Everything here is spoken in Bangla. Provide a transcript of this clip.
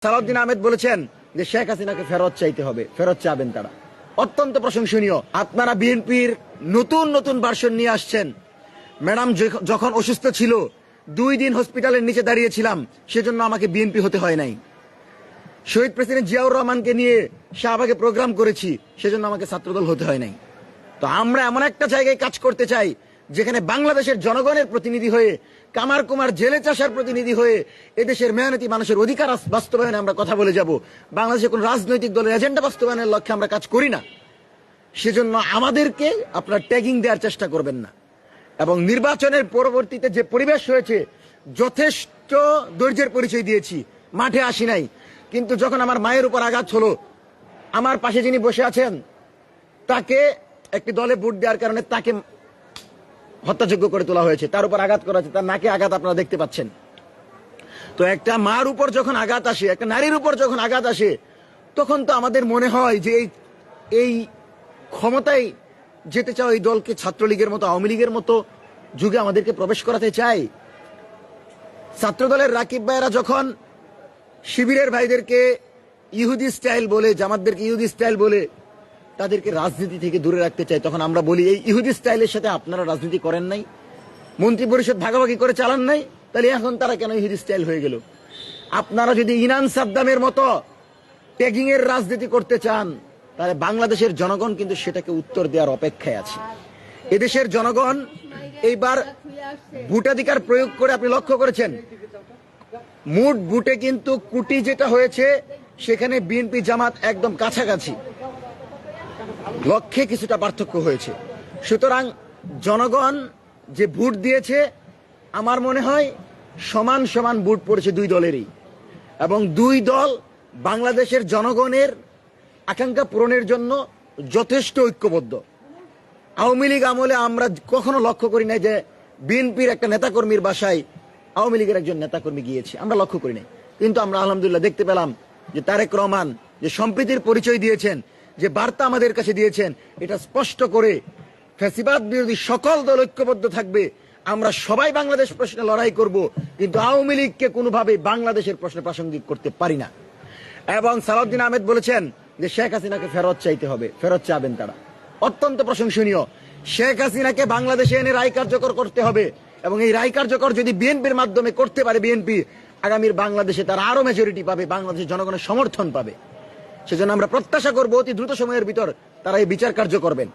সালাউদ্দিন আহমেদ বলেছেন যে শেখ হাসিনাকে ফেরত চাইতে হবে, ফেরত চাবেন তারা। অত্যন্ত প্রশংসনীয়। আপনারা বিএনপির নতুন নতুন ভার্সন নিয়ে আসছেন। ম্যাডাম যখন অসুস্থ ছিল 2 দিন হসপিটালের নিচে দাঁড়িয়েছিলাম, সেজন্য আমাকে বিএনপি হতে হয় নাই। শহীদ প্রেসিডেন্ট জিয়াউর রহমানকে নিয়ে শাহবাগে প্রোগ্রাম করেছি, সেজন্য আমাকে ছাত্রদল হতে হয় নাই। তো আমরা এমন একটা জায়গায় কাজ করতে চাই যেখানে বাংলাদেশের জনগণের প্রতিনিধি হয়ে, কামার কুমার জেলে চাষার প্রতিনিধি হয়ে এদেশের মেহনতি মানুষের অধিকার বাস্তবায়নে আমরা কথা বলে যাব। বাংলাদেশের কোন রাজনৈতিক দলের এজেন্ডা বাস্তবায়নের লক্ষ্যে আমরা কাজ করি না। সেজন্য আমাদেরকে আপনার ট্যাগিং দেওয়ার চেষ্টা করবেন না। এবং নির্বাচনের পরবর্তীতে যে পরিবেশ হয়েছে, যথেষ্ট ধৈর্যের পরিচয় দিয়েছি, মাঠে আসি নাই। কিন্তু যখন আমার মায়ের উপর আঘাত হলো, আমার পাশে যিনি বসে আছেন তাকে একটি দলে ভোট দেওয়ার কারণে তাকে হত্যাযোগ্য করে তোলা হয়েছে, তার উপর আঘাত করা হয়েছে, তার নাকে আঘাত আপনারা দেখতে পাচ্ছেন। তো একটা মার উপর যখন আঘাত আসে, একটা নারীর উপর যখন আঘাত আসে, তখন তো আমাদের মনে হয় যে এই ক্ষমতায় যেতে চাও এই দলকে ছাত্রলীগের মতো, আওয়ামী লীগের মতো যুগে আমাদেরকে প্রবেশ করাতে চায়। ছাত্রদলের রাকিব ভাইয়েরা যখন শিবিরের ভাইদেরকে ইহুদি স্টাইল বলে, জামাতদেরকে ইহুদি স্টাইল বলে তাদেরকে রাজনীতি থেকে দূরে রাখতে চায়, তখন আমরা বলি এই ইহুদি স্টাইলের সাথে আপনারা রাজনীতি করেন নাই, মন্ত্রী পরিষদ ভাগাভাগি করে চালান নাই, তাহলে এখন তারা কেন ইহুদি স্টাইল হয়ে গেল? আপনারা যদি ইনান সাদ্দামের মতো ট্যাগিং এর রাজনীতি করতে চান, তাহলে বাংলাদেশের জনগণ কিন্তু সেটাকে উত্তর দেওয়ার অপেক্ষায় আছে। এদেশের জনগণ এইবার ভোটাধিকার প্রয়োগ করে, আপনি লক্ষ্য করেছেন মোট ভোটে কিন্তু কোটি যেটা হয়েছে সেখানে বিএনপি জামাত একদম কাছাকাছি, লক্ষ্যে কিছুটা পার্থক্য হয়েছে। সুতরাং জনগণ যে ভোট দিয়েছে, আমার মনে হয় সমান সমান ভোট পড়েছে দুই দলেরই, এবং দুই দল বাংলাদেশের জনগণের আকাঙ্ক্ষা পূরণের জন্য যথেষ্ট ঐক্যবদ্ধ। আওয়ামী লীগ আমলে আমরা কখনো লক্ষ্য করি নাই যে বিএনপির একটা নেতাকর্মীর বাসায় আওয়ামী লীগের একজন নেতাকর্মী গিয়েছে, আমরা লক্ষ্য করি নাই। কিন্তু আমরা আলহামদুলিল্লাহ দেখতে পেলাম যে তারেক রহমান যে সম্প্রীতির পরিচয় দিয়েছেন, যে বার্তা আমাদের কাছে দিয়েছেন, এটা স্পষ্ট করে ফ্যাসিবাদ বিরোধী সকল দল ঐক্যবদ্ধ থাকবে। আমরা সবাই বাংলাদেশ প্রশ্নে লড়াই করব, কিন্তু আওয়ামী লীগকে কোনোভাবে বাংলাদেশের প্রশ্নে প্রাসঙ্গিক করতে পারি না। এবং সালাউদ্দিন আহমেদ বলেছেন যে শেখ হাসিনাকে ফেরত চাইতে হবে, ফেরত চাবেন তারা। অত্যন্ত প্রশংসনীয়। শেখ হাসিনাকে বাংলাদেশে এনে রায় কার্যকর করতে হবে, এবং এই রায় কার্যকর যদি বিএনপির মাধ্যমে করতে পারে, বিএনপি আগামীর বাংলাদেশে তারা আরো মেজরিটি পাবে, বাংলাদেশের জনগণের সমর্থন পাবে। সেজন্য আমরা প্রত্যাশা করব অতি দ্রুত সময়ের ভিতর তারা এই বিচার কার্য করবেন।